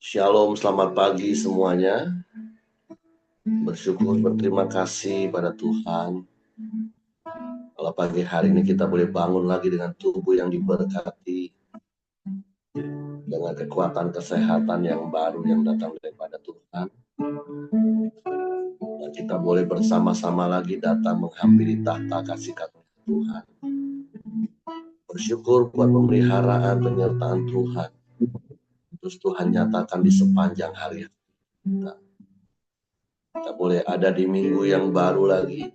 Shalom, selamat pagi semuanya. Bersyukur, berterima kasih pada Tuhan. Kalau pagi hari ini kita boleh bangun lagi dengan tubuh yang diberkati, dengan kekuatan kesehatan yang baru yang datang daripada Tuhan. Dan kita boleh bersama-sama lagi datang menghampiri tahta kasih karunia Tuhan. Bersyukur buat pemeliharaan, penyertaan Tuhan. Terus Tuhan nyatakan di sepanjang hari kita. Kita boleh ada di minggu yang baru lagi.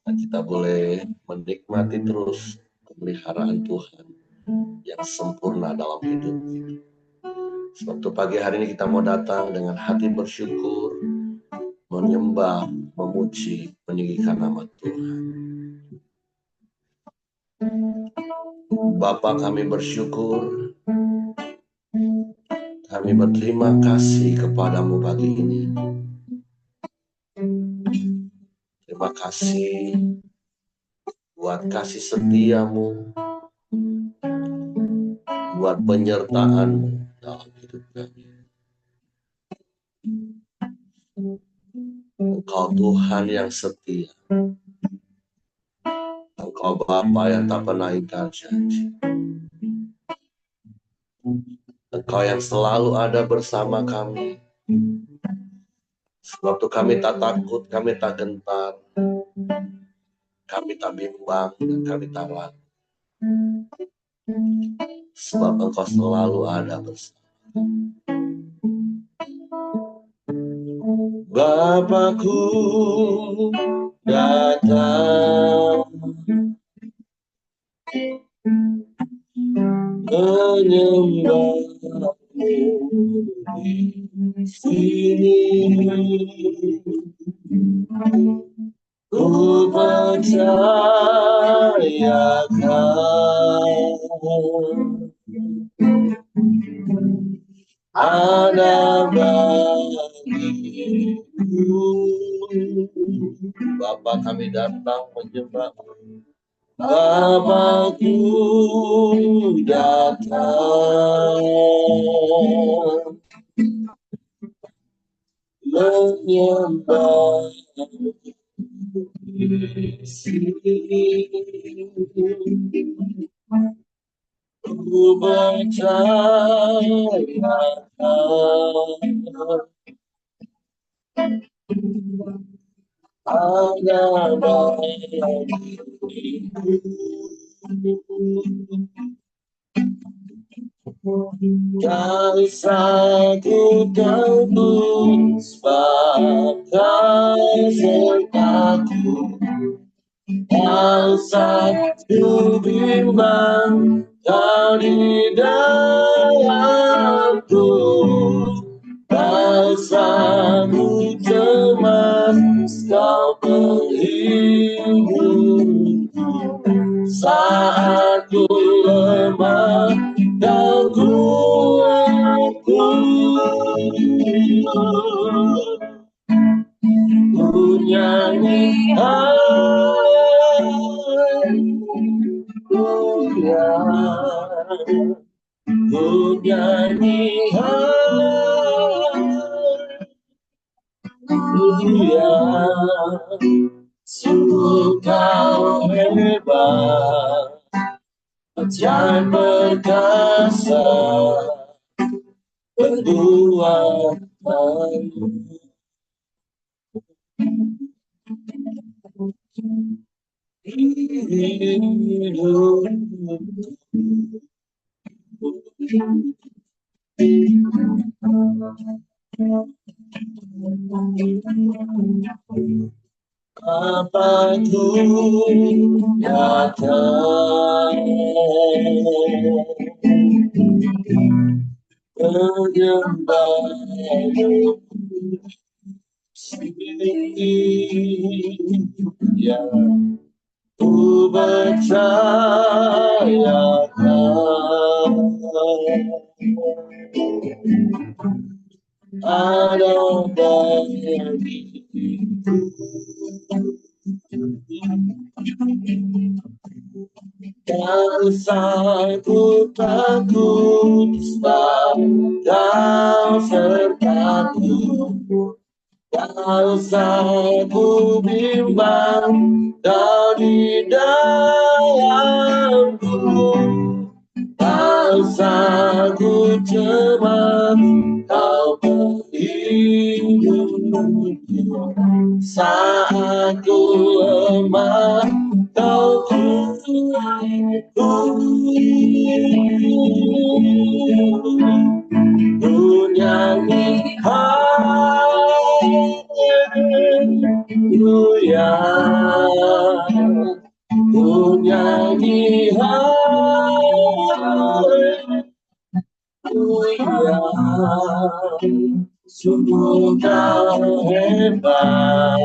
Dan kita boleh menikmati terus pemeliharaan Tuhan yang sempurna dalam hidup kita. Sebab itu pagi hari ini kita mau datang dengan hati bersyukur, menyembah, memuji, meninggikan nama Tuhan. Bapa, kami bersyukur, kami berterima kasih kepadamu pagi ini. Terima kasih buat kasih setiamu, buat penyertaanmu dalam hidup kami. Engkau Tuhan yang setia. Engkau Bapa yang tak pernah ingkar janji. Engkau yang selalu ada bersama kami. Sebab itu kami tak takut, kami tak gentar, kami tak bimbang, dan kami tak ragu. Sebab Engkau selalu ada bersama. Bapakku datang menyembahmu di sini. Ku percayakan ada bagiku. Bapa, kami datang menyembah. Bapakku datang menyembah di sini. Ku percayakan ada bagiku. Kasihku tebus bagai sertaku. Kasihku bimbang kau di dalamku. Rasaku cemas kau penghiburku. Saat ku lemah kau kuatku. Ku nyanyi haleluya. Ku nyanyi haleluya. Sungguh kau hebat, ajaib perkasa, perbuatanmu. Bapakku datang menyembahmu sini. Ya, ku percayakan ada bagiku. Kasihku takut bagai Bangsaku bimbang kau di dalamku, bangsaku cemas kau pelindungku. Saat ku lemah kau kuatku, ku nyanyi haleluya, ku nyanyi haleluya. Sungguh kau hebat,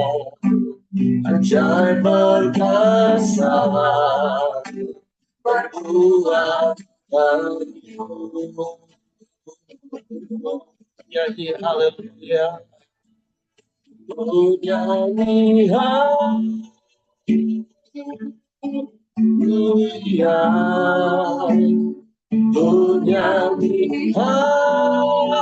ajaib perkasa, berbuat baru. Nyanyi haleluya, ku nyanyi haleluya, ku nyanyi haleluya.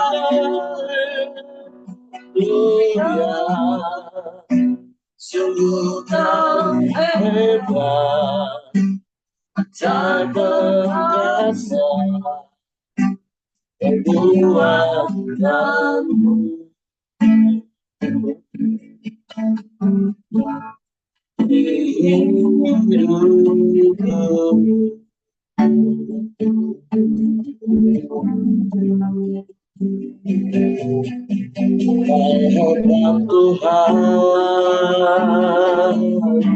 Sungguh kau hebat, ajaib perkasa, berbuat baru. Rahmat Tuhan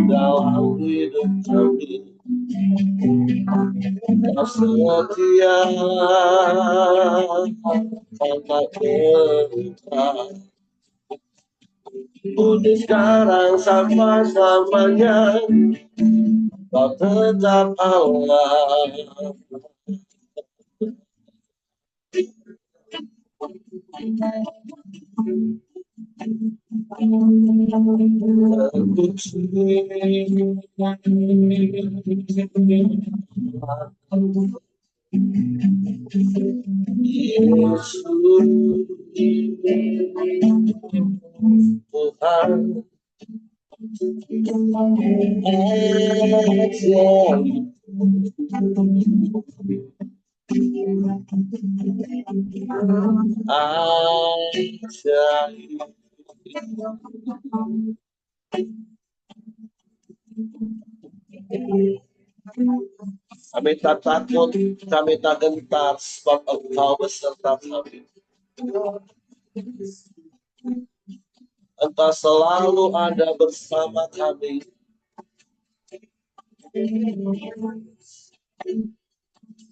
dalam hidup kami, Kau setia tanpa berubah, untuk sekarang sama-samanya Kau tetap Allah. Yesus Tuhan ajaib. Kami tak takut, kami tak gentar, sebab Engkau beserta kami. Engkau selalu ada bersama kami.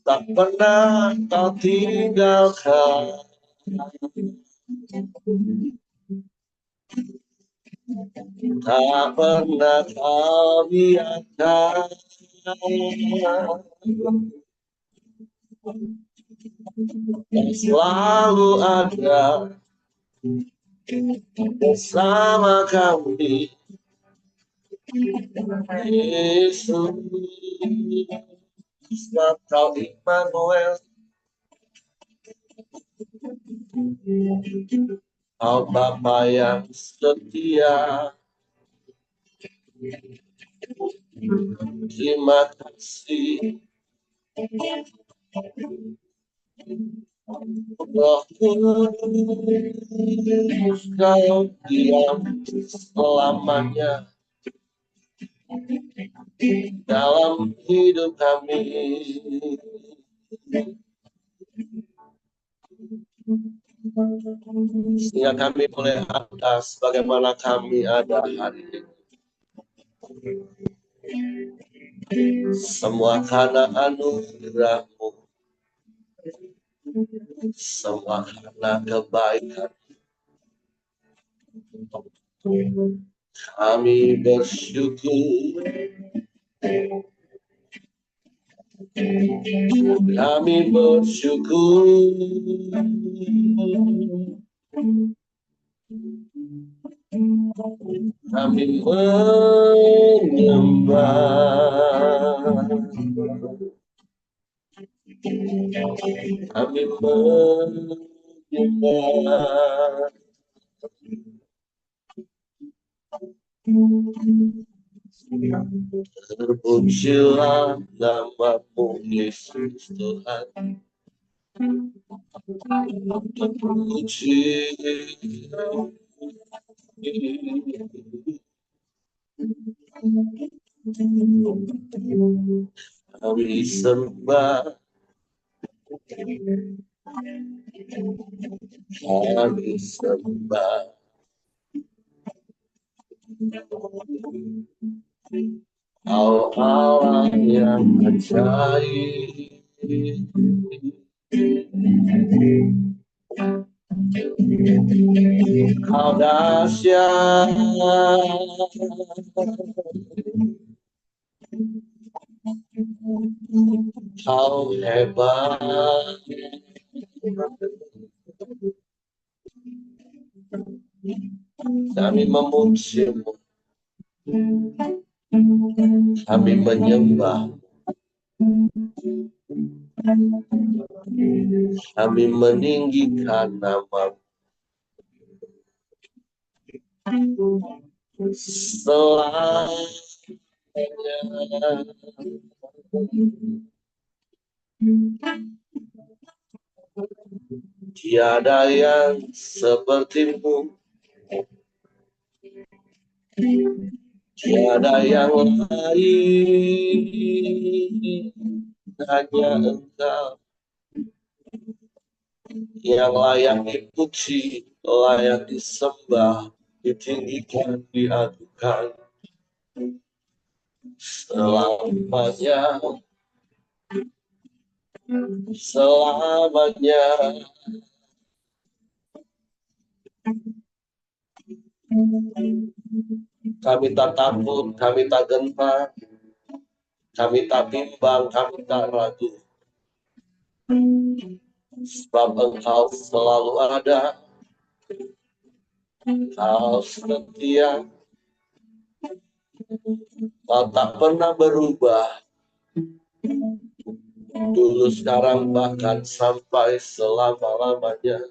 Tak pernah Kau tinggalkan. Tak pernah Kau biarkan. Kau selalu ada bersama kami. Yesus, sebab Kau Immanuel, Kau Bapa yang setia. Terima kasih Roh Kudus, Kau diam selamanya dalam hidup kami. Sehingga kami boleh atas bagaimana kami ada hari ini. Semua karena anugerah-Mu, semua karena kebaikan. Kami bersyukur, kami bersyukur. Kami menyembah, kami menyembah. Terpujilah namamu Yesus Tuhan. Terpuji kami sembah, kami sembah. Kau Allah yang ajaib, kau dahsyat, kau hebat. Kami memujimu, kami menyembah, kami meninggikan namamu. Selamanya tiada yang sepertimu, tiada yang lain, hanya Engkau yang layak dipuji, layak disembah, ditinggikan, diagukan selamanya, selamanya. Kami tak takut, kami tak gentar, kami tak bimbang, kami tak ragu, sebab Engkau selalu ada, Kau setia, Kau tak pernah berubah, dulu, sekarang, bahkan sampai selama-lamanya.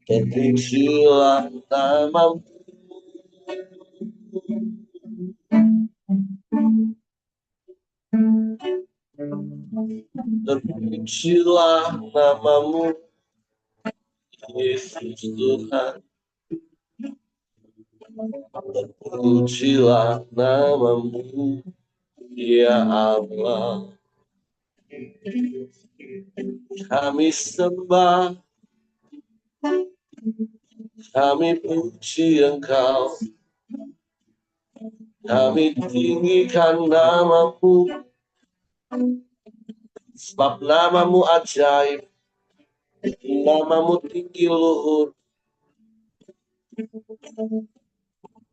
Terpujilah namamu, terpujilah namamu, Yesus Tuhan. Terpujilah namamu, ya Allah. Kami sembah, kami puji Engkau, kami tinggikan namamu, sebab namamu ajaib, namamu tinggi luhur.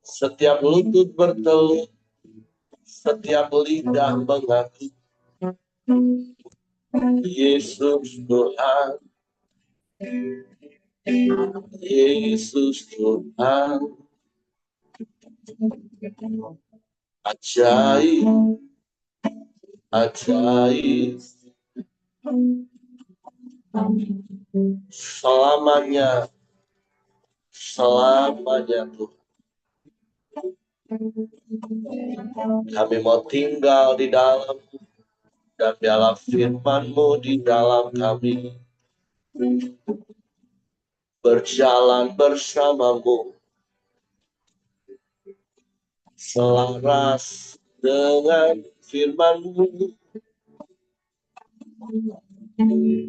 Setiap lutut bertelut, setiap lidah mengaku, Yesus Tuhan, Yesus Tuhan. Ajaib, ajaib, selamanya, selamanya Tuhan. Kami mau tinggal di dalam dan biarlah firman-Mu di dalam kami, berjalan bersama-Mu, selaras dengan firman-Mu.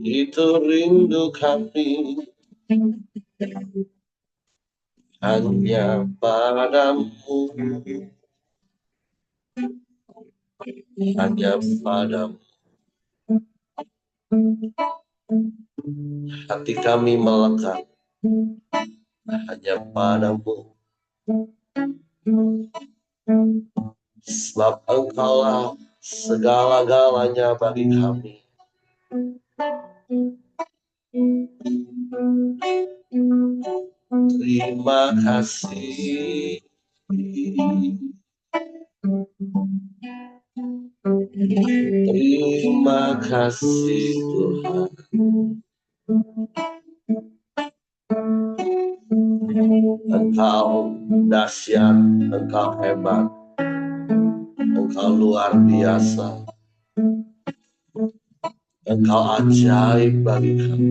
Itu rindu kami, hanya padamu, hanya padamu. Hati kami melekat hanya padamu, sebab Engkaulah segala-galanya bagi kami. Terima kasih, terima kasih Tuhan. Engkau dahsyat, Engkau hebat, Engkau luar biasa, Engkau ajaib bagi kami.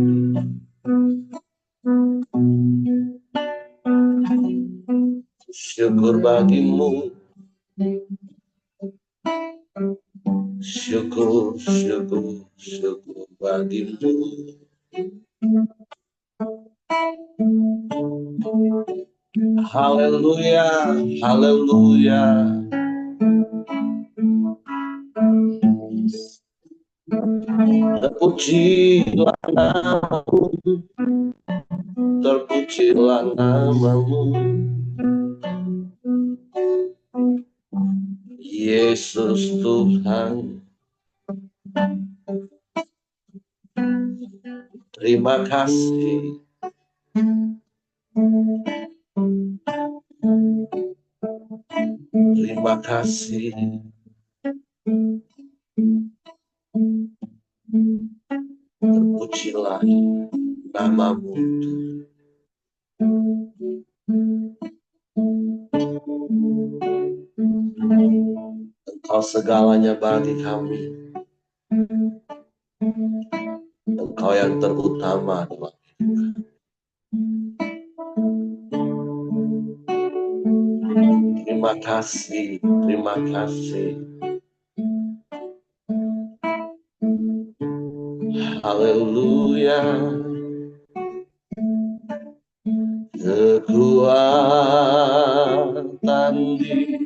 Syukur bagimu, syukur, syukur, syukur bagimu. Haleluya, haleluya. Terpujilah namamu, terpujilah namamu, Yesus Tuhan. Terima kasih. Terima kasih. Terpujilah namamu. Engkau segalanya bagi kami. Engkau yang terutama dalam hidup kami. Terima kasih, terima kasih. Haleluya. Kekuatan di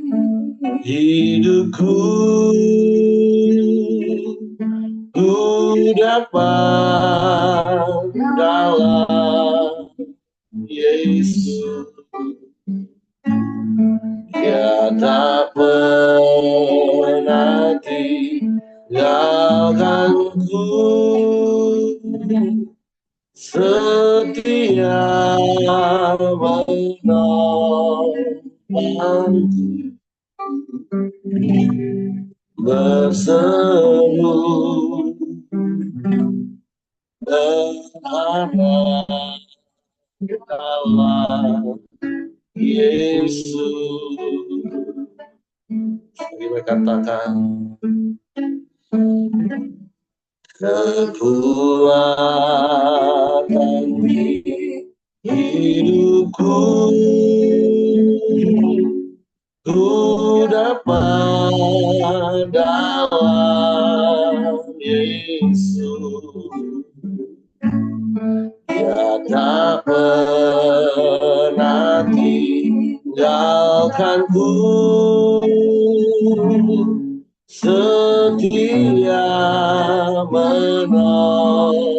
hidupku, ku dapat dalam Yesus. Dia tak pernah tinggalkanku, setia menolongku, berseru berharap dalam Yesus. Kita katakan kekuatan di hidupku, ku dapat dalam Yesus. Dia tak pernah tinggalkanku, setia menolongku,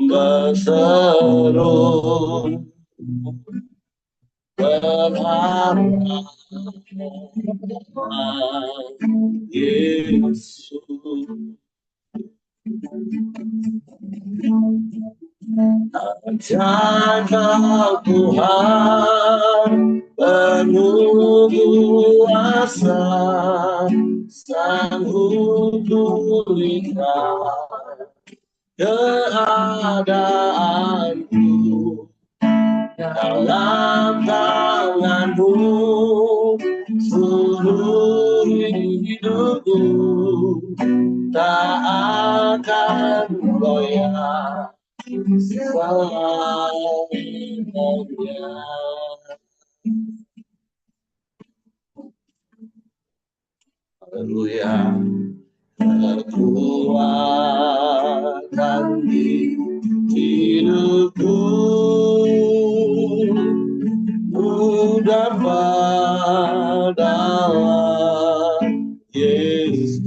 berseru berharap Yesus. Jaga Tuhan penuh kuasa, sanggup pulihkan keadaanku. Dalam tanganmu seluruh hidupku tak akan goyah selamanya. Haleluya. Kekuatan di hidupku, ku dapat dalam Yesus.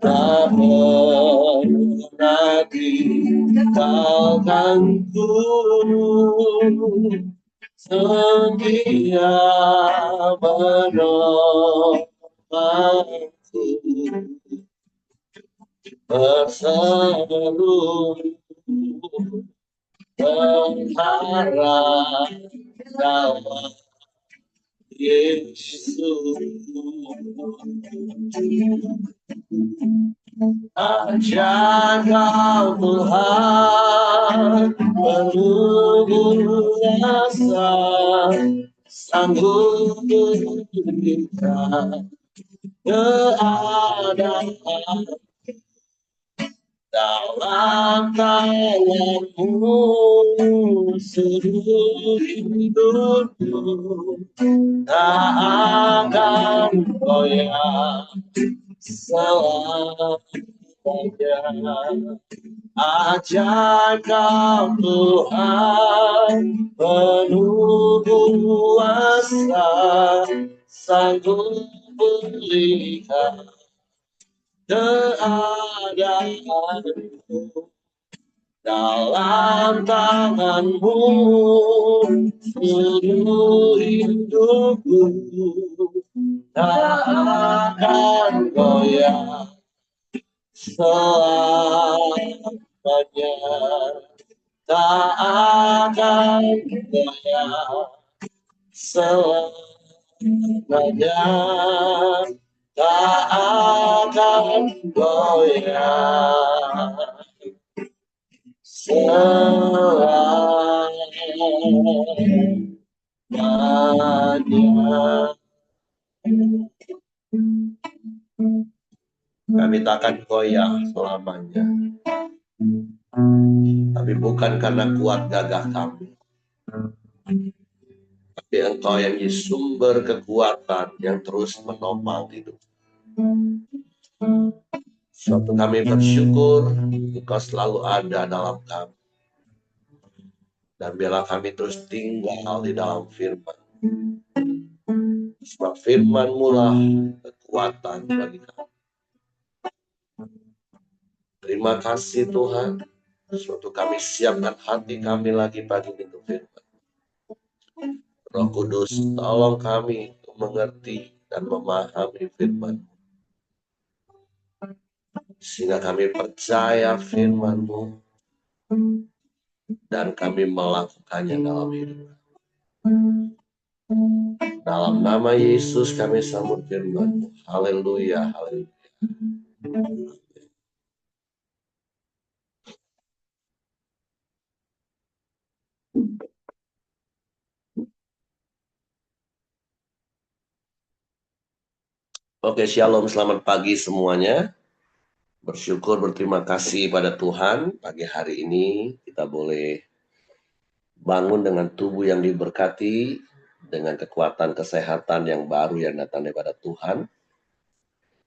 Tak pernah tinggalkanku, setia menolongku, berseru berharap dalam Yesus, ajar kau Tuhan penuh kuasa, sanggup berikan keadaan dalam tanganmu, seluruh hidupku tak akan goyah selamanya. Ajar kau Tuhan penuh kuasa, sanggup pulihkan keadaanku dalam tanganmu, seluruh hidupku tak akan goyah selamanya, tak akan goyah selamanya, tak akan goyah selamanya. Kami tak akan goyah selamanya. Tapi bukan karena kuat gagah kami, tapi Engkau yang jadi sumber kekuatan yang terus menopang hidup. Suatu kami bersyukur Engkau selalu ada dalam kami. Dan biarlah kami terus tinggal di dalam firman. Sebab firman-Mu lah kekuatan bagi kami. Terima kasih Tuhan. Suatu kami siapkan hati kami lagi pagi itu firman. Roh Kudus, tolong kami untuk mengerti dan memahami firman-Mu. Sehingga kami percaya firman-Mu dan kami melakukannya dalam hidup. Dalam nama Yesus kami sambut firman-Mu. Haleluya, haleluya. Oke, shalom, selamat pagi semuanya. Bersyukur, berterima kasih pada Tuhan. Pagi hari ini kita boleh bangun dengan tubuh yang diberkati, dengan kekuatan kesehatan yang baru yang datang daripada Tuhan.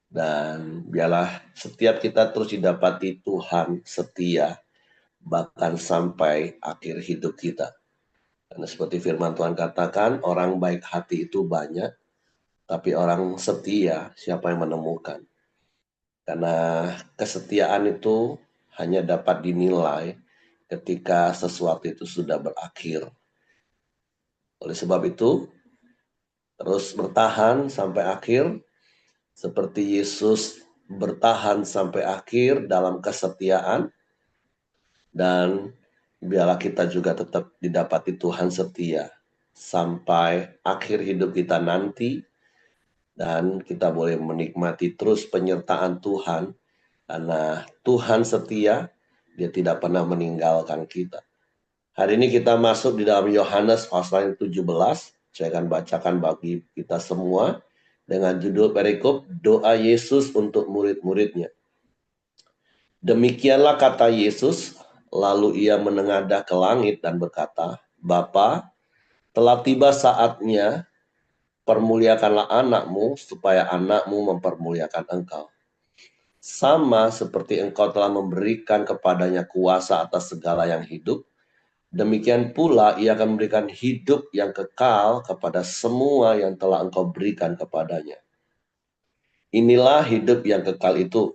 Dan biarlah setiap kita terus didapati Tuhan setia, bahkan sampai akhir hidup kita. Karena seperti firman Tuhan katakan, orang baik hati itu banyak, tapi orang setia siapa yang menemukan. Karena kesetiaan itu hanya dapat dinilai ketika sesuatu itu sudah berakhir. Oleh sebab itu, terus bertahan sampai akhir, seperti Yesus bertahan sampai akhir dalam kesetiaan, dan biarlah kita juga tetap didapati Tuhan setia sampai akhir hidup kita nanti, dan kita boleh menikmati terus penyertaan Tuhan, karena Tuhan setia, Dia tidak pernah meninggalkan kita. Hari ini kita masuk di dalam Yohanes pasal 17. Saya akan bacakan bagi kita semua dengan judul perikop doa Yesus untuk murid-muridnya. Demikianlah kata Yesus, lalu ia menengadah ke langit dan berkata, Bapa, telah tiba saatnya, permuliakanlah anakmu supaya anakmu mempermuliakan engkau. Sama seperti engkau telah memberikan kepadanya kuasa atas segala yang hidup, demikian pula ia akan memberikan hidup yang kekal kepada semua yang telah engkau berikan kepadanya. Inilah hidup yang kekal itu,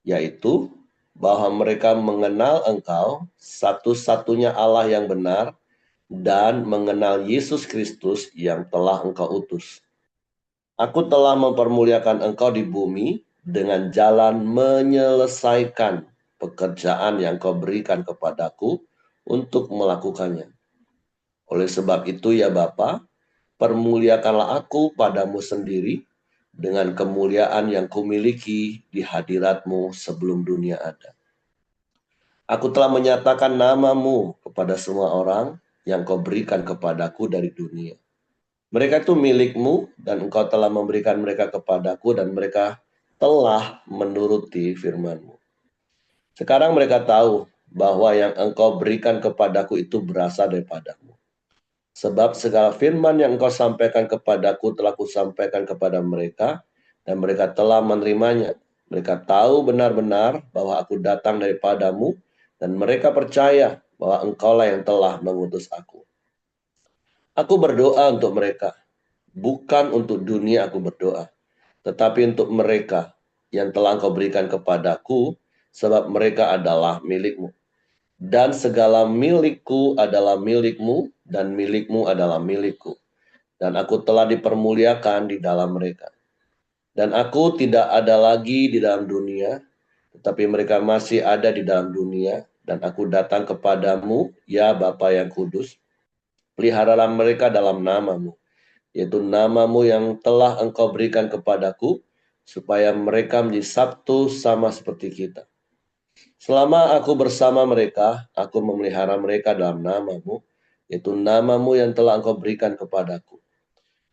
yaitu bahwa mereka mengenal engkau, satu-satunya Allah yang benar, dan mengenal Yesus Kristus yang telah engkau utus. Aku telah mempermuliakan engkau di bumi dengan jalan menyelesaikan pekerjaan yang kau berikan kepadaku untuk melakukannya. Oleh sebab itu ya Bapa, Permuliakanlah aku padamu sendiri dengan kemuliaan yang kumiliki di hadiratmu sebelum dunia ada. Aku telah menyatakan namamu kepada semua orang yang kau berikan kepadaku dari dunia. Mereka itu milikmu dan engkau telah memberikan mereka kepadaku dan mereka telah menuruti firman-Mu. Sekarang mereka tahu bahwa yang engkau berikan kepadaku itu berasal daripada-Mu. Sebab segala firman yang engkau sampaikan kepadaku telah kusampaikan kepada mereka dan mereka telah menerimanya. Mereka tahu benar-benar bahwa aku datang daripada-Mu dan mereka percaya bahwa engkaulah yang telah mengutus aku. Aku berdoa untuk mereka, bukan untuk dunia aku berdoa, tetapi untuk mereka yang telah engkau berikan kepadaku, sebab mereka adalah milikmu. Dan segala milikku adalah milikmu, dan milikmu adalah milikku. Dan aku telah dipermuliakan di dalam mereka. Dan aku tidak ada lagi di dalam dunia, tetapi mereka masih ada di dalam dunia, dan aku datang kepadamu, ya Bapa yang kudus, peliharalah mereka dalam namamu, yaitu namamu yang telah engkau berikan kepadaku, supaya mereka menjadi satu sama seperti kita. Selama aku bersama mereka, aku memelihara mereka dalam namamu, yaitu namamu yang telah engkau berikan kepadaku.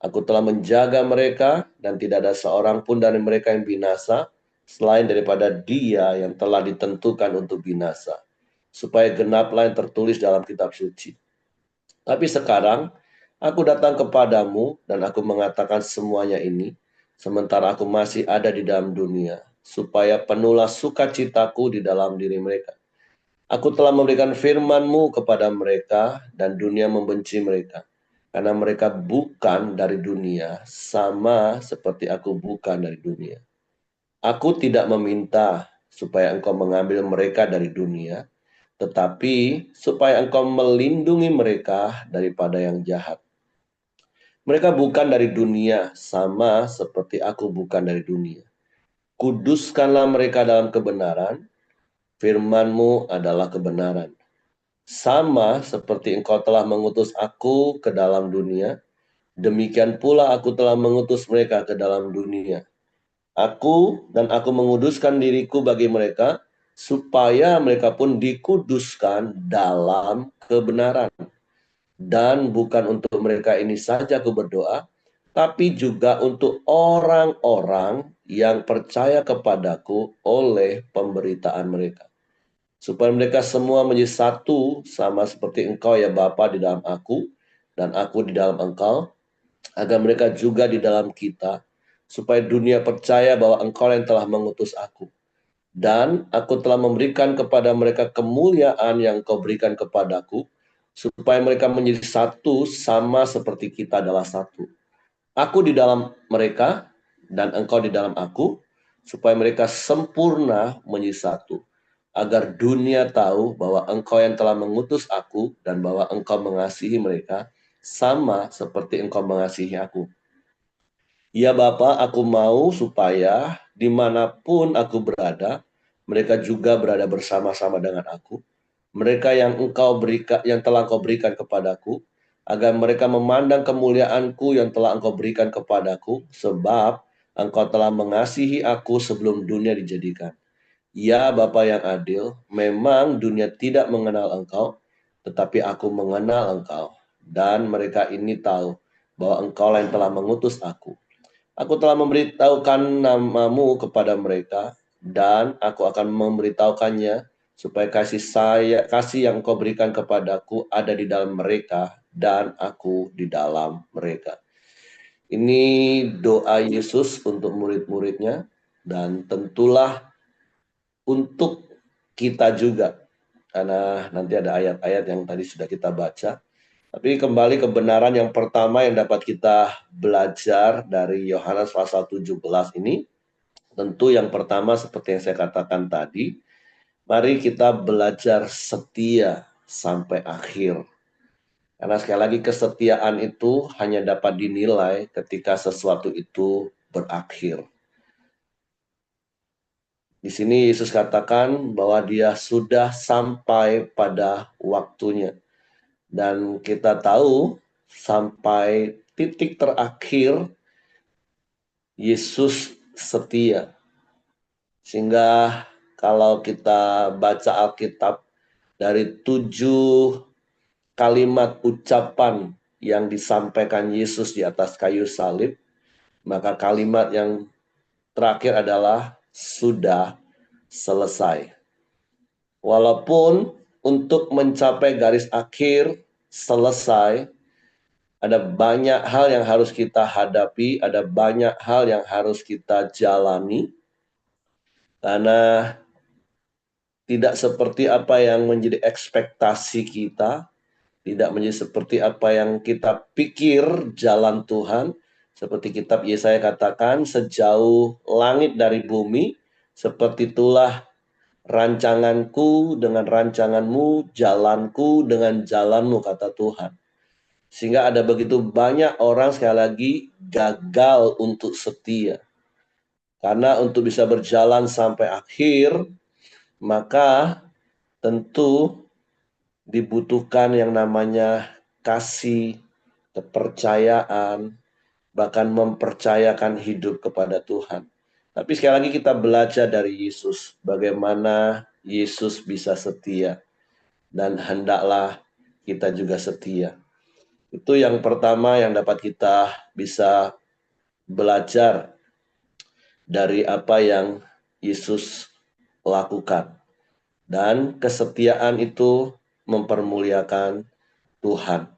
Aku telah menjaga mereka, dan tidak ada seorang pun dari mereka yang binasa, selain daripada dia yang telah ditentukan untuk binasa, supaya genaplah yang tertulis dalam kitab suci. Tapi sekarang, aku datang kepadamu dan aku mengatakan semuanya ini, sementara aku masih ada di dalam dunia, supaya penuhlah sukacitaku di dalam diri mereka. Aku telah memberikan firman-Mu kepada mereka dan dunia membenci mereka, karena mereka bukan dari dunia, sama seperti aku bukan dari dunia. Aku tidak meminta supaya engkau mengambil mereka dari dunia, tetapi supaya engkau melindungi mereka daripada yang jahat. Mereka bukan dari dunia, sama seperti aku bukan dari dunia. Kuduskanlah mereka dalam kebenaran, firman-Mu adalah kebenaran. Sama seperti engkau telah mengutus aku ke dalam dunia, demikian pula aku telah mengutus mereka ke dalam dunia. Aku menguduskan diriku bagi mereka, supaya mereka pun dikuduskan dalam kebenaran. Dan bukan untuk mereka ini saja aku berdoa, tapi juga untuk orang-orang yang percaya kepadaku oleh pemberitaan mereka. Supaya mereka semua menjadi satu, sama seperti engkau ya Bapa di dalam aku, dan aku di dalam engkau, agar mereka juga di dalam kita, supaya dunia percaya bahwa engkau yang telah mengutus aku. Dan aku telah memberikan kepada mereka kemuliaan yang kau berikan kepadaku, supaya mereka menjadi satu sama seperti kita adalah satu. Aku di dalam mereka, dan engkau di dalam aku, supaya mereka sempurna menjadi satu. Agar dunia tahu bahwa engkau yang telah mengutus aku, dan bahwa engkau mengasihi mereka, sama seperti engkau mengasihi aku. Ya Bapa, aku mau supaya dimanapun aku berada, mereka juga berada bersama-sama dengan aku. Mereka yang yang telah engkau berikan kepadaku, agar mereka memandang kemuliaanku yang telah engkau berikan kepadaku, sebab engkau telah mengasihi aku sebelum dunia dijadikan. Ya Bapa yang adil, memang dunia tidak mengenal engkau, tetapi aku mengenal engkau. Dan mereka ini tahu bahwa engkau yang telah mengutus aku. Aku telah memberitahukan namamu kepada mereka, dan aku akan memberitahukannya, supaya kasih yang kau berikan kepadaku ada di dalam mereka, dan aku di dalam mereka. Ini doa Yesus untuk murid-muridnya, dan tentulah untuk kita juga, karena nanti ada ayat-ayat yang tadi sudah kita baca. Tapi kembali kebenaran yang pertama yang dapat kita belajar dari Yohanes pasal 17 ini, tentu yang pertama seperti yang saya katakan tadi, mari kita belajar setia sampai akhir. Karena sekali lagi kesetiaan itu hanya dapat dinilai ketika sesuatu itu berakhir. Di sini Yesus katakan bahwa dia sudah sampai pada waktunya. Dan kita tahu sampai titik terakhir Yesus setia. Sehingga kalau kita baca Alkitab, dari 7 kalimat ucapan yang disampaikan Yesus di atas kayu salib, maka kalimat yang terakhir adalah sudah selesai. Walaupun untuk mencapai garis akhir selesai, ada banyak hal yang harus kita hadapi, ada banyak hal yang harus kita jalani, karena tidak seperti apa yang menjadi ekspektasi kita, tidak menjadi seperti apa yang kita pikir jalan Tuhan. Seperti kitab Yesaya katakan, sejauh langit dari bumi, seperti itulah rancanganku dengan rancanganmu, jalanku dengan jalanmu, kata Tuhan. Sehingga ada begitu banyak orang sekali lagi gagal untuk setia. Karena untuk bisa berjalan sampai akhir, maka tentu dibutuhkan yang namanya kasih, kepercayaan, bahkan mempercayakan hidup kepada Tuhan. Tapi sekali lagi kita belajar dari Yesus, bagaimana Yesus bisa setia. Dan hendaklah kita juga setia. Itu yang pertama yang dapat kita bisa belajar dari apa yang Yesus lakukan. Dan kesetiaan itu mempermuliakan Tuhan.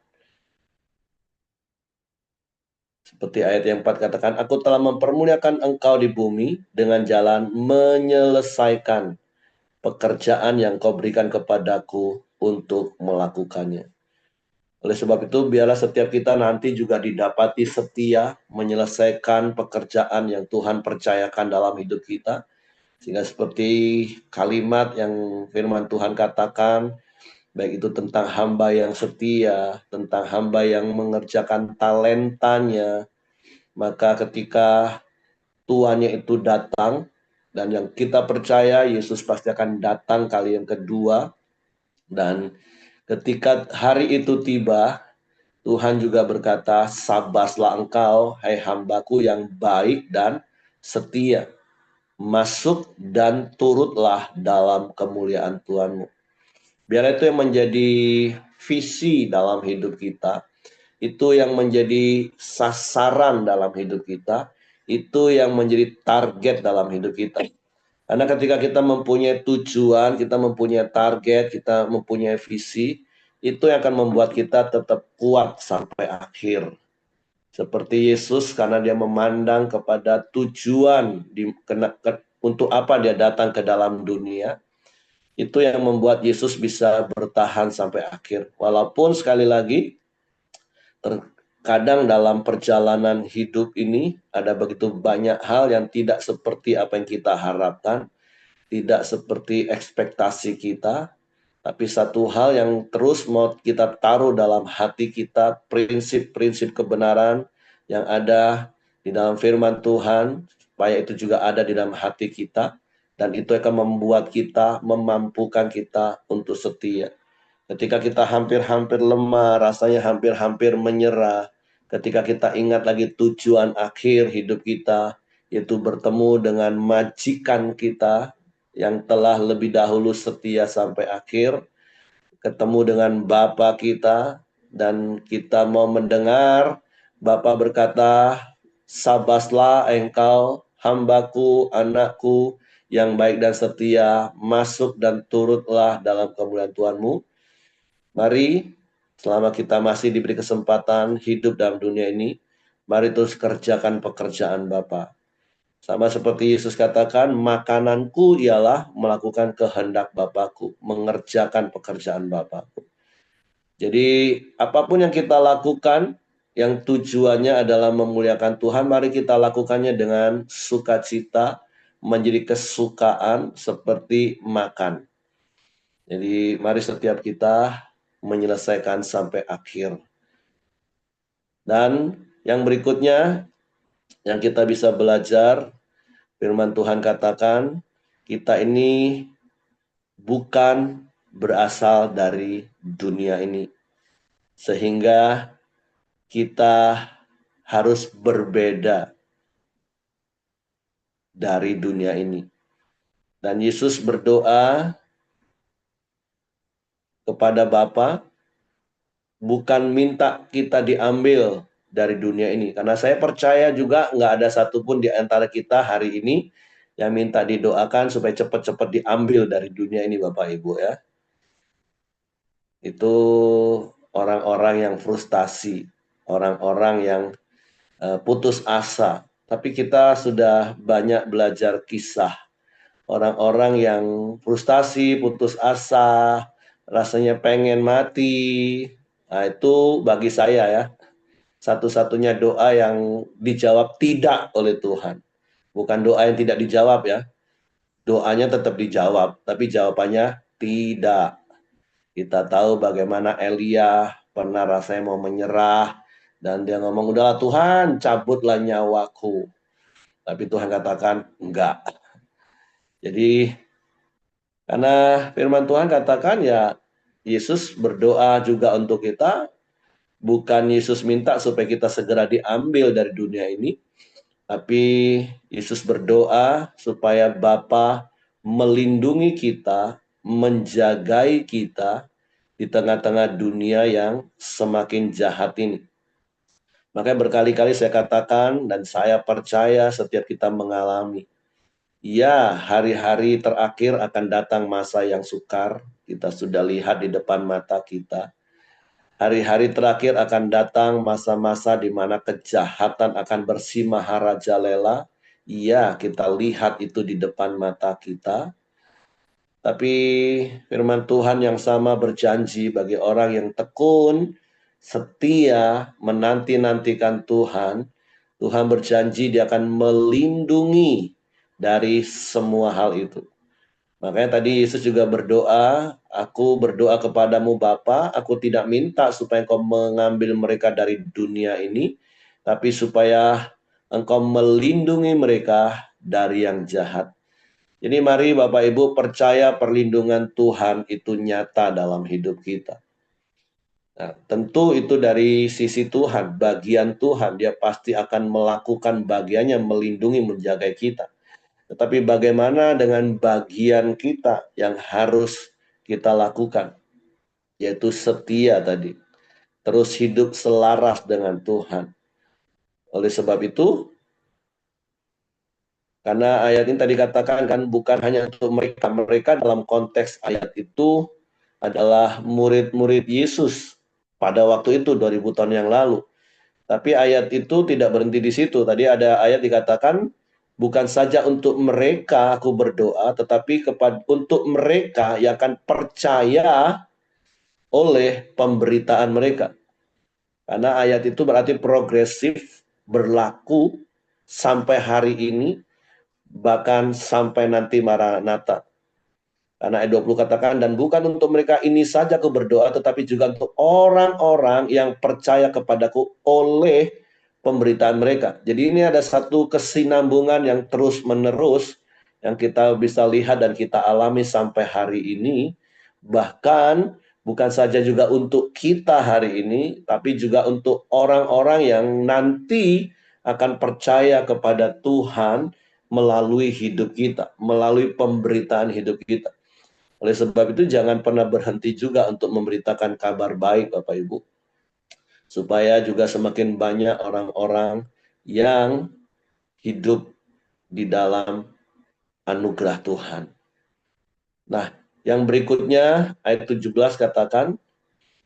Seperti ayat yang 4 katakan, aku telah mempermuliakan engkau di bumi dengan jalan menyelesaikan pekerjaan yang kau berikan kepadaku untuk melakukannya. Oleh sebab itu, biarlah setiap kita nanti juga didapati setia menyelesaikan pekerjaan yang Tuhan percayakan dalam hidup kita. Sehingga seperti kalimat yang firman Tuhan katakan, baik itu tentang hamba yang setia, tentang hamba yang mengerjakan talentanya, maka ketika tuannya itu datang, dan yang kita percaya Yesus pasti akan datang kali yang kedua, dan ketika hari itu tiba, Tuhan juga berkata, sabaslah engkau, hai hambaku yang baik dan setia. Masuk dan turutlah dalam kemuliaan Tuhanmu. Biar itu yang menjadi visi dalam hidup kita. Itu yang menjadi sasaran dalam hidup kita. Itu yang menjadi target dalam hidup kita. Karena ketika kita mempunyai tujuan, kita mempunyai target, kita mempunyai visi, itu yang akan membuat kita tetap kuat sampai akhir. Seperti Yesus, karena dia memandang kepada tujuan untuk apa dia datang ke dalam dunia, itu yang membuat Yesus bisa bertahan sampai akhir. Walaupun sekali lagi, terkadang dalam perjalanan hidup ini ada begitu banyak hal yang tidak seperti apa yang kita harapkan, tidak seperti ekspektasi kita, tapi satu hal yang terus mau kita taruh dalam hati kita, prinsip-prinsip kebenaran yang ada di dalam firman Tuhan, supaya itu juga ada di dalam hati kita, dan itu akan membuat kita, memampukan kita untuk setia. Ketika kita hampir-hampir lemah, rasanya hampir-hampir menyerah, ketika kita ingat lagi tujuan akhir hidup kita, yaitu bertemu dengan majikan kita, yang telah lebih dahulu setia sampai akhir, ketemu dengan Bapa kita, dan kita mau mendengar Bapa berkata, sabaslah engkau hambaku, anakku yang baik dan setia, masuk dan turutlah dalam kemuliaan Tuhanmu. Mari, selama kita masih diberi kesempatan hidup dalam dunia ini, mari terus kerjakan pekerjaan Bapa. Sama seperti Yesus katakan, makananku ialah melakukan kehendak Bapakku, mengerjakan pekerjaan Bapakku. Jadi apapun yang kita lakukan, yang tujuannya adalah memuliakan Tuhan, mari kita lakukannya dengan sukacita, menjadi kesukaan seperti makan. Jadi mari setiap kita menyelesaikan sampai akhir. Dan yang berikutnya, yang kita bisa belajar, firman Tuhan katakan, kita ini bukan berasal dari dunia ini. Sehingga kita harus berbeda dari dunia ini. Dan Yesus berdoa kepada Bapa, bukan minta kita diambil dari dunia ini. Karena saya percaya juga nggak ada satupun di antara kita hari ini yang minta didoakan supaya cepat-cepat diambil dari dunia ini, Bapak Ibu ya. Itu orang-orang yang frustasi, orang-orang yang putus asa. Tapi kita sudah banyak belajar kisah orang-orang yang frustasi, putus asa, rasanya pengen mati. Nah, itu bagi saya ya, satu-satunya doa yang dijawab tidak oleh Tuhan. Bukan doa yang tidak dijawab ya. Doanya tetap dijawab, tapi jawabannya tidak. Kita tahu bagaimana Elia pernah rasanya mau menyerah, dan dia ngomong, udahlah Tuhan, cabutlah nyawaku. Tapi Tuhan katakan, enggak. Jadi, karena firman Tuhan katakan ya, Yesus berdoa juga untuk kita, bukan Yesus minta supaya kita segera diambil dari dunia ini, tapi Yesus berdoa supaya Bapa melindungi kita, menjagai kita di tengah-tengah dunia yang semakin jahat ini. Makanya berkali-kali saya katakan dan saya percaya setiap kita mengalami, ya, hari-hari terakhir akan datang masa yang sukar. Kita sudah lihat di depan mata kita. Hari-hari terakhir akan datang masa-masa di mana kejahatan akan bersimaharajalela. Iya, kita lihat itu di depan mata kita. Tapi firman Tuhan yang sama berjanji bagi orang yang tekun, setia, menanti-nantikan Tuhan. Tuhan berjanji dia akan melindungi dari semua hal itu. Makanya tadi Yesus juga berdoa, aku berdoa kepadamu Bapa, aku tidak minta supaya engkau mengambil mereka dari dunia ini, tapi supaya engkau melindungi mereka dari yang jahat. Jadi mari Bapak Ibu percaya perlindungan Tuhan itu nyata dalam hidup kita. Nah, tentu itu dari sisi Tuhan, bagian Tuhan, dia pasti akan melakukan bagiannya melindungi, menjaga kita. Tetapi bagaimana dengan bagian kita yang harus kita lakukan, yaitu setia tadi, terus hidup selaras dengan Tuhan. Oleh sebab itu, karena ayat ini tadi katakan kan bukan hanya untuk mereka, mereka dalam konteks ayat itu adalah murid-murid Yesus pada waktu itu 2000 tahun yang lalu. Tapi ayat itu tidak berhenti di situ. Tadi ada ayat dikatakan bukan saja untuk mereka aku berdoa, tetapi untuk mereka yang akan percaya oleh pemberitaan mereka. Karena ayat itu berarti progresif, berlaku sampai hari ini, bahkan sampai nanti Maranatha. Karena ayat 20 katakan, dan bukan untuk mereka ini saja aku berdoa, tetapi juga untuk orang-orang yang percaya kepadaku oleh pemberitaan mereka. Jadi ini ada satu kesinambungan yang terus-menerus, yang kita bisa lihat dan kita alami sampai hari ini. Bahkan bukan saja juga untuk kita hari ini, tapi juga untuk orang-orang yang nanti akan percaya kepada Tuhan melalui hidup kita, melalui pemberitaan hidup kita. Oleh sebab itu jangan pernah berhenti juga untuk memberitakan kabar baik Bapak Ibu. Supaya juga semakin banyak orang-orang yang hidup di dalam anugerah Tuhan. Nah, yang berikutnya ayat 17 katakan,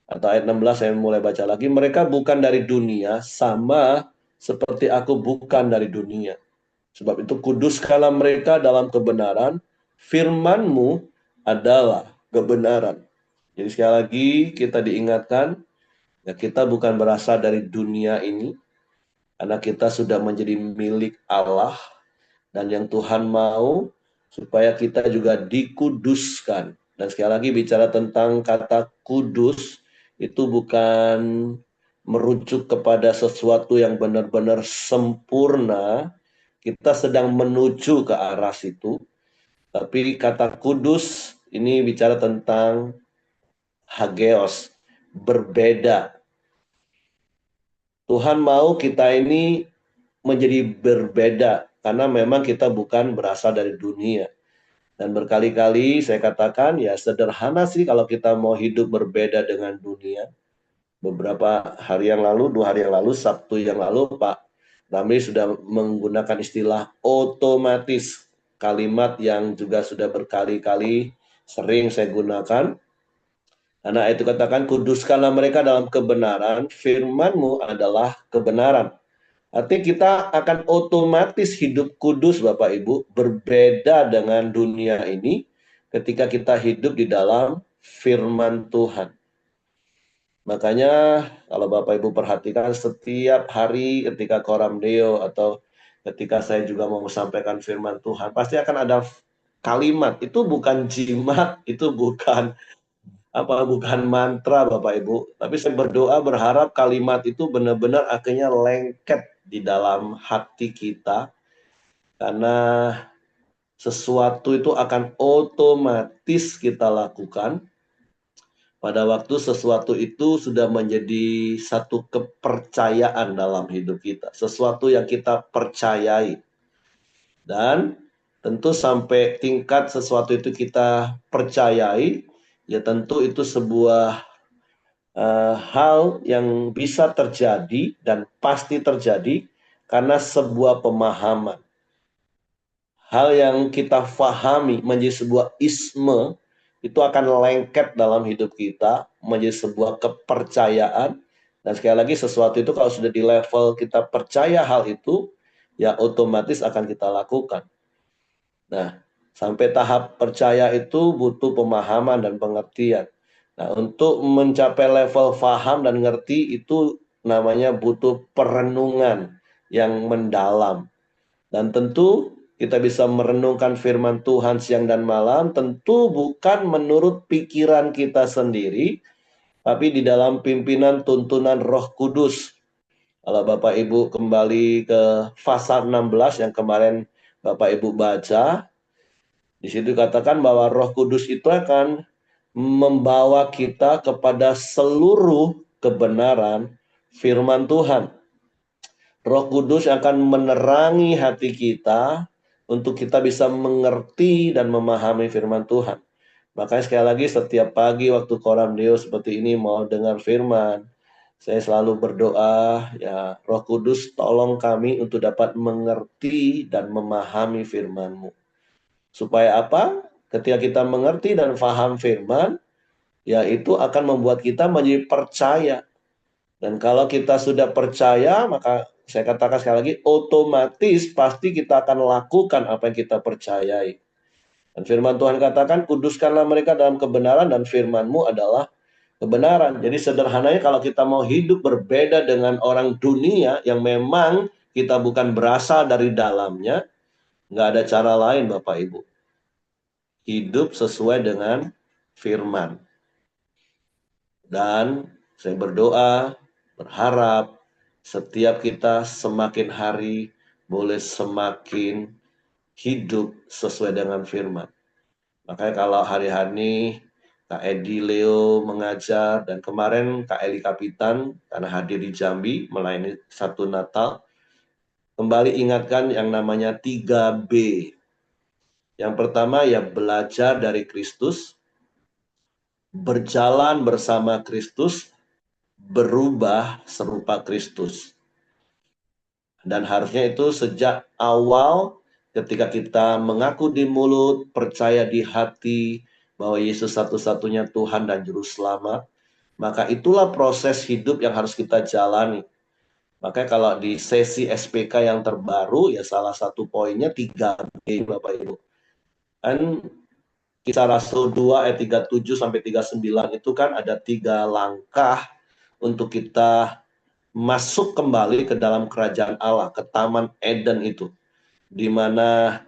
atau ayat 16 saya mulai baca lagi, mereka bukan dari dunia sama seperti aku bukan dari dunia. Sebab itu kuduskanlah mereka dalam kebenaran, firman-Mu adalah kebenaran. Jadi sekali lagi kita diingatkan, ya kita bukan berasal dari dunia ini, karena kita sudah menjadi milik Allah, dan yang Tuhan mau supaya kita juga dikuduskan. Dan sekali lagi bicara tentang kata kudus, itu bukan merujuk kepada sesuatu yang benar-benar sempurna, kita sedang menuju ke arah situ. Tapi kata kudus ini bicara tentang hageos, berbeda. Tuhan mau kita ini menjadi berbeda karena memang kita bukan berasal dari dunia. Dan berkali-kali saya katakan ya sederhana sih kalau kita mau hidup berbeda dengan dunia. Beberapa hari yang lalu, 2 hari yang lalu, Sabtu yang lalu, Pak Ramli sudah menggunakan istilah otomatis. Kalimat yang juga sudah berkali-kali sering saya gunakan. Karena itu katakan, kuduskanlah mereka dalam kebenaran, firman-Mu adalah kebenaran. Artinya kita akan otomatis hidup kudus Bapak Ibu, berbeda dengan dunia ini ketika kita hidup di dalam firman Tuhan. Makanya kalau Bapak Ibu perhatikan setiap hari ketika Koram Deo atau ketika saya juga mau sampaikan firman Tuhan, pasti akan ada kalimat. Itu bukan jimat, itu bukan bukan mantra Bapak Ibu. Tapi saya berdoa berharap kalimat itu benar-benar akhirnya lengket di dalam hati kita. Karena sesuatu itu akan otomatis kita lakukan pada waktu sesuatu itu sudah menjadi satu kepercayaan dalam hidup kita, sesuatu yang kita percayai. Dan tentu sampai tingkat sesuatu itu kita percayai, ya tentu itu sebuah hal yang bisa terjadi dan pasti terjadi karena sebuah pemahaman. Hal yang kita fahami menjadi sebuah isme itu akan lengket dalam hidup kita menjadi sebuah kepercayaan. Dan sekali lagi sesuatu itu kalau sudah di level kita percaya hal itu, ya otomatis akan kita lakukan. Nah, sampai tahap percaya itu butuh pemahaman dan pengertian. Nah, untuk mencapai level faham dan ngerti itu namanya butuh perenungan yang mendalam. Dan tentu kita bisa merenungkan firman Tuhan siang dan malam, tentu bukan menurut pikiran kita sendiri, tapi di dalam pimpinan tuntunan Roh Kudus. Kalau Bapak Ibu kembali ke pasal 16 yang kemarin Bapak Ibu baca, di situ katakan bahwa Roh Kudus itu akan membawa kita kepada seluruh kebenaran firman Tuhan. Roh Kudus akan menerangi hati kita untuk kita bisa mengerti dan memahami firman Tuhan. Makanya sekali lagi setiap pagi waktu Koram Deo seperti ini mau dengar firman, saya selalu berdoa, ya Roh Kudus tolong kami untuk dapat mengerti dan memahami firman-Mu. Supaya apa? Ketika kita mengerti dan paham firman, ya itu akan membuat kita menjadi percaya. Dan kalau kita sudah percaya, maka saya katakan sekali lagi, otomatis pasti kita akan lakukan apa yang kita percayai. Dan firman Tuhan katakan, kuduskanlah mereka dalam kebenaran dan firman-Mu adalah kebenaran. Jadi sederhananya kalau kita mau hidup berbeda dengan orang dunia yang memang kita bukan berasal dari dalamnya, nggak ada cara lain Bapak Ibu. Hidup sesuai dengan firman. Dan saya berdoa, berharap setiap kita semakin hari boleh semakin hidup sesuai dengan firman. Makanya kalau hari-hari ini Kak Edi Leo mengajar, dan kemarin Kak Eli Kapitan karena hadir di Jambi melayani satu Natal, kembali ingatkan yang namanya 3B. Yang pertama ya belajar dari Kristus, berjalan bersama Kristus, berubah serupa Kristus. Dan harusnya itu sejak awal ketika kita mengaku di mulut, percaya di hati bahwa Yesus satu-satunya Tuhan dan Juru Selamat, maka itulah proses hidup yang harus kita jalani. Makanya kalau di sesi SPK yang terbaru, ya salah satu poinnya 3B Bapak Ibu. Kan Kisah Rasul 2 ayat 37 sampai 39 itu kan ada 3 langkah untuk kita masuk kembali ke dalam kerajaan Allah, ke Taman Eden itu. Di mana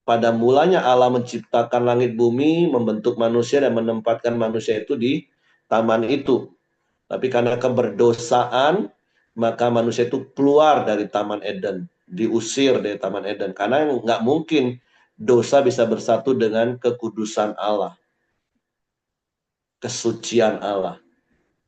pada mulanya Allah menciptakan langit bumi, membentuk manusia dan menempatkan manusia itu di taman itu. Tapi karena keberdosaan, maka manusia itu keluar dari Taman Eden, diusir dari Taman Eden. Karena nggak mungkin dosa bisa bersatu dengan kekudusan Allah, kesucian Allah.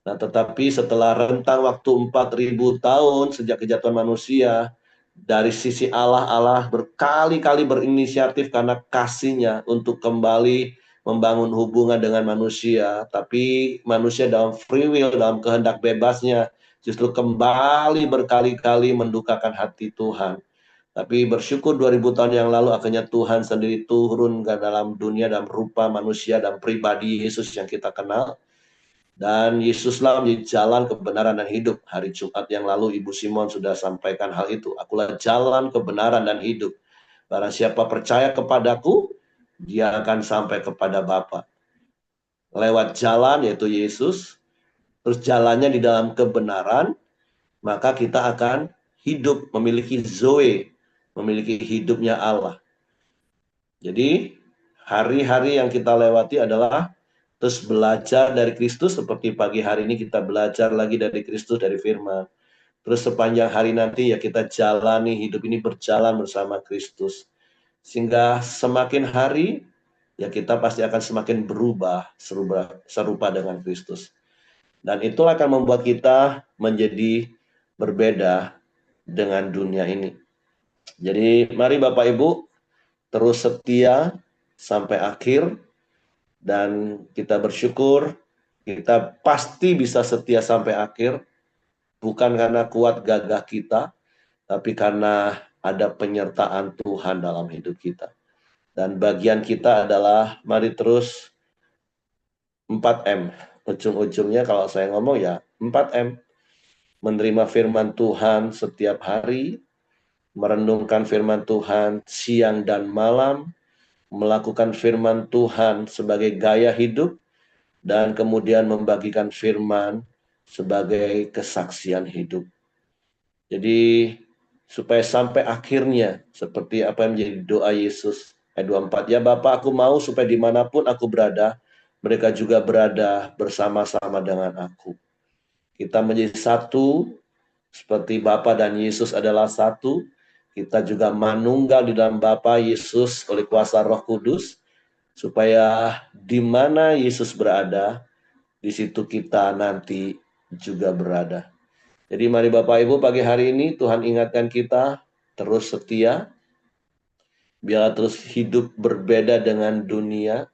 Nah, tetapi setelah rentang waktu 4.000 tahun sejak kejatuhan manusia, dari sisi Allah, Allah berkali-kali berinisiatif karena kasihnya untuk kembali membangun hubungan dengan manusia. Tapi manusia dalam free will, dalam kehendak bebasnya, justru kembali berkali-kali mendukakan hati Tuhan. Tapi bersyukur 2000 tahun yang lalu akhirnya Tuhan sendiri turun ke dalam dunia dalam rupa manusia dan pribadi Yesus yang kita kenal. Dan Yesuslah menjadi jalan kebenaran dan hidup. Hari Jumat yang lalu Ibu Simon sudah sampaikan hal itu. Akulah jalan kebenaran dan hidup. Barang siapa percaya kepadaku, dia akan sampai kepada Bapa. Lewat jalan yaitu Yesus, terus jalannya di dalam kebenaran, maka kita akan hidup, memiliki Zoe, memiliki hidupnya Allah. Jadi hari-hari yang kita lewati adalah terus belajar dari Kristus, seperti pagi hari ini kita belajar lagi dari Kristus, dari firman. Terus sepanjang hari nanti ya kita jalani hidup ini berjalan bersama Kristus. Sehingga semakin hari ya kita pasti akan semakin berubah serupa dengan Kristus. Dan itulah akan membuat kita menjadi berbeda dengan dunia ini. Jadi mari Bapak Ibu terus setia sampai akhir, dan kita bersyukur kita pasti bisa setia sampai akhir, bukan karena kuat gagah kita, tapi karena ada penyertaan Tuhan dalam hidup kita. Dan bagian kita adalah mari terus 4M. Ujung-ujungnya kalau saya ngomong ya 4M. Menerima firman Tuhan setiap hari, merenungkan firman Tuhan siang dan malam, melakukan firman Tuhan sebagai gaya hidup, dan kemudian membagikan firman sebagai kesaksian hidup. Jadi supaya sampai akhirnya seperti apa yang menjadi doa Yesus ayat 24, ya Bapa, aku mau supaya dimanapun aku berada, mereka juga berada bersama-sama dengan aku. Kita menjadi satu seperti Bapa dan Yesus adalah satu. Kita juga manunggal di dalam Bapa Yesus oleh kuasa Roh Kudus, supaya di mana Yesus berada, di situ kita nanti juga berada. Jadi mari Bapak Ibu, pagi hari ini Tuhan ingatkan kita terus setia, biar terus hidup berbeda dengan dunia.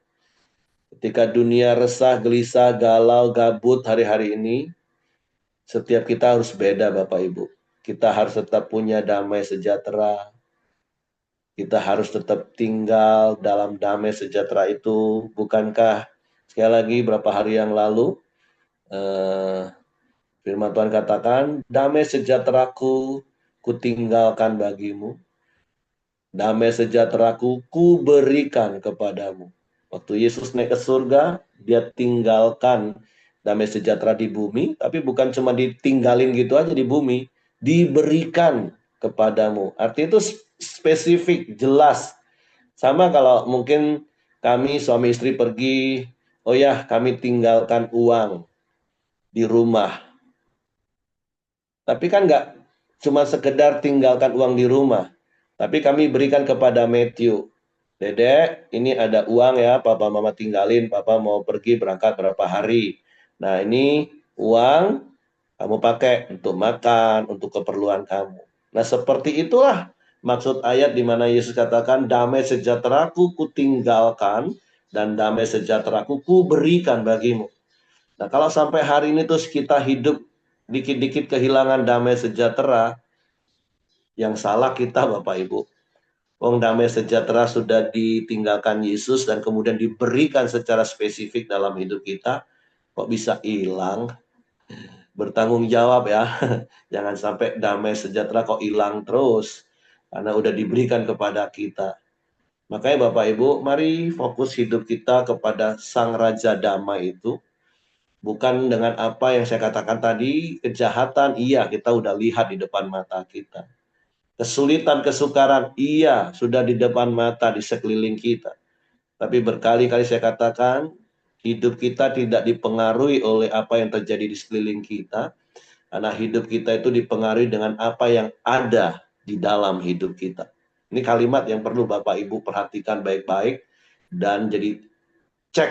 Ketika dunia resah, gelisah, galau, gabut hari-hari ini, setiap kita harus beda Bapak Ibu. Kita harus tetap punya damai sejahtera. Kita harus tetap tinggal dalam damai sejahtera itu. Bukankah sekali lagi berapa hari yang lalu firman Tuhan katakan, damai sejahteraku kutinggalkan bagimu, damai sejahteraku kuberikan kepadamu. Waktu Yesus naik ke surga, dia tinggalkan damai sejahtera di bumi, tapi bukan cuma ditinggalin gitu aja di bumi, diberikan kepadamu. Artinya itu spesifik, jelas. Sama kalau mungkin kami suami istri pergi, oh ya kami tinggalkan uang di rumah. Tapi kan nggak cuma sekedar tinggalkan uang di rumah, tapi kami berikan kepada Matthew. Dedek, ini ada uang ya, papa mama tinggalin, papa mau pergi berangkat berapa hari. Nah ini uang kamu pakai untuk makan, untuk keperluan kamu. Nah seperti itulah maksud ayat di mana Yesus katakan, damai sejahteraku kutinggalkan dan damai sejahteraku kuberikan bagimu. Nah kalau sampai hari ini terus kita hidup dikit-dikit kehilangan damai sejahtera, yang salah kita Bapak Ibu. Wong damai sejahtera sudah ditinggalkan Yesus dan kemudian diberikan secara spesifik dalam hidup kita, kok bisa hilang? Bertanggung jawab ya. Jangan sampai damai sejahtera kok hilang terus, karena udah diberikan kepada kita. Makanya Bapak Ibu, mari fokus hidup kita kepada Sang Raja Damai itu. Bukan dengan apa yang saya katakan tadi, kejahatan, iya kita udah lihat di depan mata kita. Kesulitan, kesukaran, iya sudah di depan mata, di sekeliling kita. Tapi berkali-kali saya katakan, hidup kita tidak dipengaruhi oleh apa yang terjadi di sekeliling kita, karena hidup kita itu dipengaruhi dengan apa yang ada di dalam hidup kita. Ini kalimat yang perlu Bapak Ibu perhatikan baik-baik, dan jadi cek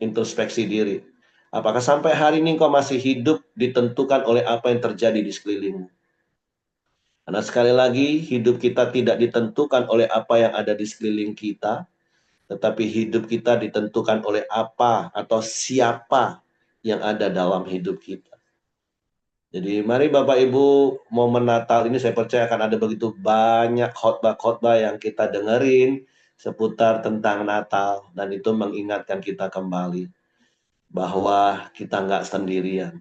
introspeksi diri. Apakah sampai hari ini engkau masih hidup ditentukan oleh apa yang terjadi di sekelilingmu? Karena sekali lagi, hidup kita tidak ditentukan oleh apa yang ada di sekeliling kita, tetapi hidup kita ditentukan oleh apa atau siapa yang ada dalam hidup kita. Jadi mari Bapak Ibu, momen Natal ini saya percaya akan ada begitu banyak khotbah-khotbah yang kita dengerin seputar tentang Natal. Dan itu mengingatkan kita kembali bahwa kita nggak sendirian.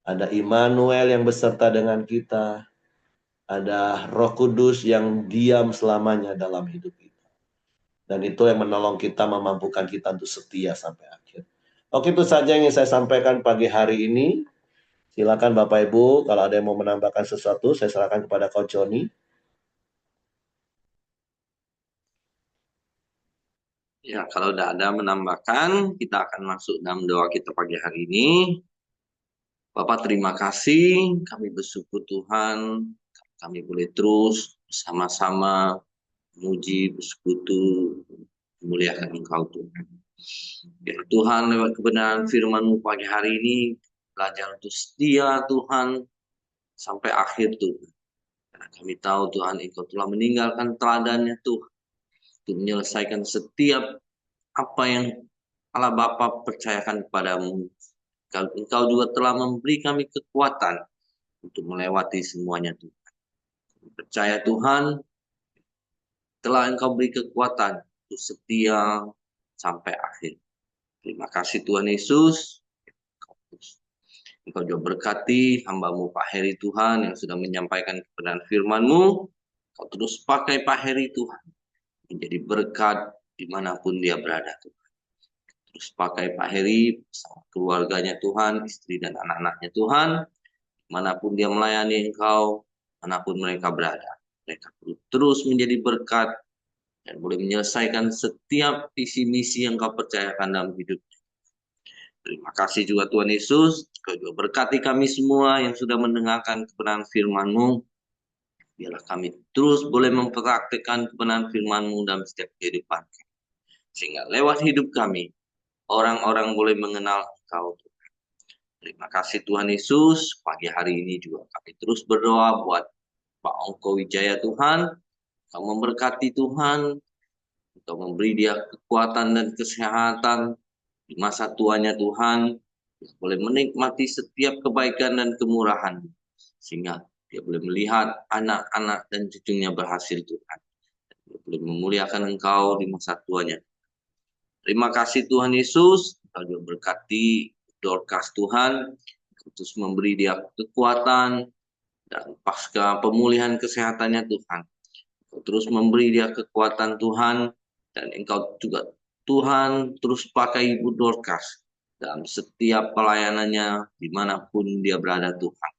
Ada Immanuel yang beserta dengan kita. Ada Roh Kudus yang diam selamanya dalam hidup kita. Dan itu yang menolong kita, memampukan kita untuk setia sampai akhir. Oke, itu saja yang ingin saya sampaikan pagi hari ini. Silakan Bapak Ibu, kalau ada yang mau menambahkan sesuatu, saya serahkan kepada Coach Joni. Ya, kalau tidak ada menambahkan, kita akan masuk dalam doa kita pagi hari ini. Bapak, terima kasih. Kami bersyukur Tuhan, kami boleh terus bersama-sama memuji, bersekutu, memuliakan Engkau Tuhan. Ya Tuhan, lewat kebenaran firman-Mu pagi hari ini, belajar untuk setia Tuhan sampai akhir Tuhan. Karena kami tahu Tuhan, Engkau telah meninggalkan teladannya Tuhan untuk menyelesaikan setiap apa yang Allah Bapa percayakan kepadamu. Engkau juga telah memberi kami kekuatan untuk melewati semuanya Tuhan. Percaya Tuhan, telah Engkau beri kekuatan untuk setia sampai akhir. Terima kasih Tuhan Yesus. Engkau juga berkati hamba-Mu Pak Heri Tuhan yang sudah menyampaikan kebenaran firman-Mu. Kau terus pakai Pak Heri Tuhan menjadi berkat dimanapun dia berada Tuhan. Terus pakai Pak Heri bersama keluarganya Tuhan, istri dan anak-anaknya Tuhan. Manapun dia melayani Engkau, manapun mereka berada. Mereka terus menjadi berkat dan boleh menyelesaikan setiap visi misi yang Kau percayakan dalam hidup. Terima kasih juga Tuhan Yesus. Kau juga berkati kami semua yang sudah mendengarkan kebenaran firman-Mu. Biarlah kami terus boleh mempraktikkan kebenaran firman-Mu dalam setiap kehidupan. Sehingga lewat hidup kami, orang-orang boleh mengenal Engkau. Terima kasih Tuhan Yesus. Pagi hari ini juga kami terus berdoa buat Pak Ongko Wijaya Tuhan. Kau memberkati Tuhan. Kau memberi dia kekuatan dan kesehatan di masa tuanya Tuhan, dia boleh menikmati setiap kebaikan dan kemurahan, sehingga dia boleh melihat anak-anak dan cucunya berhasil Tuhan. Dia boleh memuliakan Engkau di masa tuanya. Terima kasih Tuhan Yesus, Engkau juga berkati Dorcas Tuhan, terus memberi dia kekuatan dan pasca pemulihan kesehatannya Tuhan. Engkau terus memberi dia kekuatan Tuhan, dan Engkau juga Tuhan terus pakai Ibu Dorcas dalam setiap pelayanannya dimanapun dia berada Tuhan.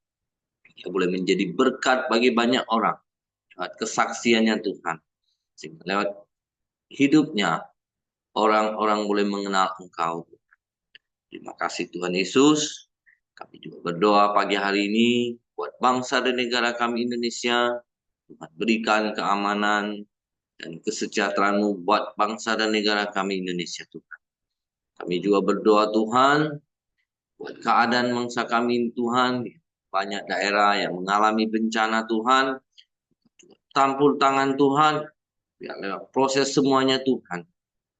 Dia boleh menjadi berkat bagi banyak orang lewat kesaksiannya Tuhan. Sehingga lewat hidupnya orang-orang boleh mengenal Engkau. Terima kasih Tuhan Yesus. Kami juga berdoa pagi hari ini buat bangsa dan negara kami Indonesia. Tuhan berikan keamanan dan kesejahteraan-Mu buat bangsa dan negara kami Indonesia Tuhan. Kami juga berdoa Tuhan buat keadaan bangsa kami Tuhan. Banyak daerah yang mengalami bencana Tuhan. Tampul tangan Tuhan. Biar lewat proses semuanya Tuhan.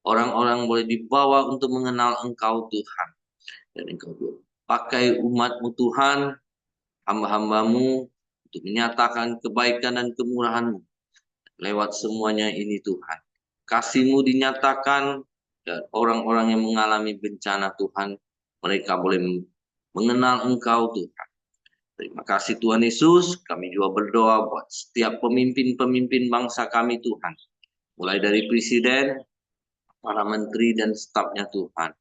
Orang-orang boleh dibawa untuk mengenal Engkau Tuhan. Dan Engkau juga pakai umat-Mu Tuhan, hamba-hamba-Mu untuk menyatakan kebaikan dan kemurahan-Mu. Lewat semuanya ini Tuhan. Kasih-Mu dinyatakan dan orang-orang yang mengalami bencana Tuhan, mereka boleh mengenal Engkau Tuhan. Terima kasih Tuhan Yesus. Kami juga berdoa buat setiap pemimpin-pemimpin bangsa kami Tuhan. Mulai dari presiden, para menteri dan stafnya Tuhan.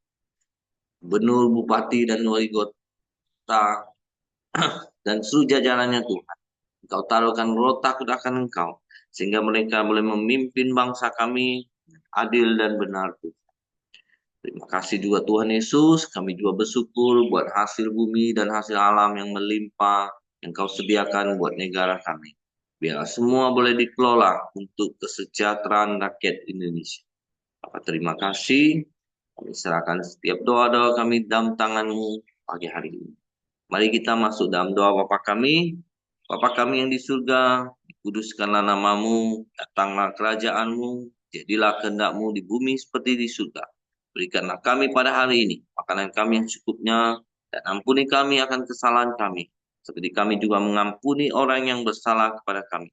Gubernur, bupati, dan wali kota, dan seluruh jajarannya Tuhan. Engkau taruhkan roh takut akan Engkau, sehingga mereka boleh memimpin bangsa kami adil dan benar Tuhan. Terima kasih juga Tuhan Yesus, kami juga bersyukur buat hasil bumi dan hasil alam yang melimpah, yang Kau sediakan buat negara kami. Biar semua boleh dikelola untuk kesejahteraan rakyat Indonesia. Bapak terima kasih, Kami serahkan setiap doa-doa kami dalam tangan-Mu pagi hari ini. Mari kita masuk dalam doa Bapa kami. Bapa kami yang di surga, dikuduskanlah nama-Mu, datanglah kerajaan-Mu, jadilah kehendak-Mu di bumi seperti di surga. Berikanlah kami pada hari ini makanan kami yang cukupnya, dan ampuni kami akan kesalahan kami, seperti kami juga mengampuni orang yang bersalah kepada kami.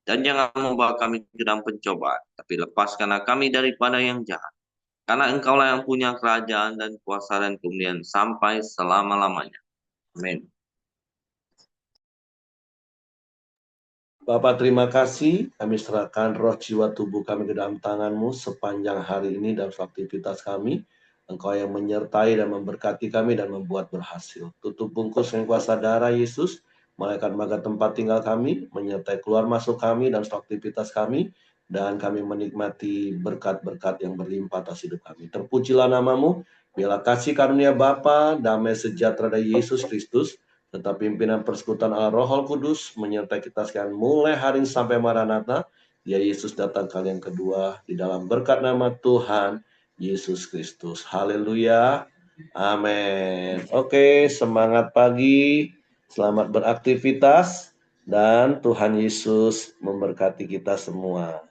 Dan jangan membawa kami ke dalam pencobaan, tapi lepaskanlah kami daripada yang jahat. Karena Engkaulah yang punya kerajaan dan kuasa dan kemuliaan sampai selama-lamanya. Amin. Bapak terima kasih, kami serahkan roh jiwa tubuh kami ke dalam tangan-Mu sepanjang hari ini dalam aktivitas kami. Engkau yang menyertai dan memberkati kami dan membuat berhasil. Tutup bungkus yang kuasa darah Yesus, malaikat maga tempat tinggal kami, menyertai keluar masuk kami dan aktivitas kami, dan kami menikmati berkat-berkat yang berlimpah atas hidup kami. Terpujilah nama-Mu, biarlah kasih karunia Bapa, damai sejahtera dari Yesus Kristus, tetap pimpinan persekutuan Allah Roh Kudus menyertai kita sekalian mulai hari ini sampai Maranatha. Ya Yesus datang kali yang kedua di dalam berkat nama Tuhan Yesus Kristus. Haleluya. Amin. Oke, semangat pagi. Selamat beraktivitas dan Tuhan Yesus memberkati kita semua.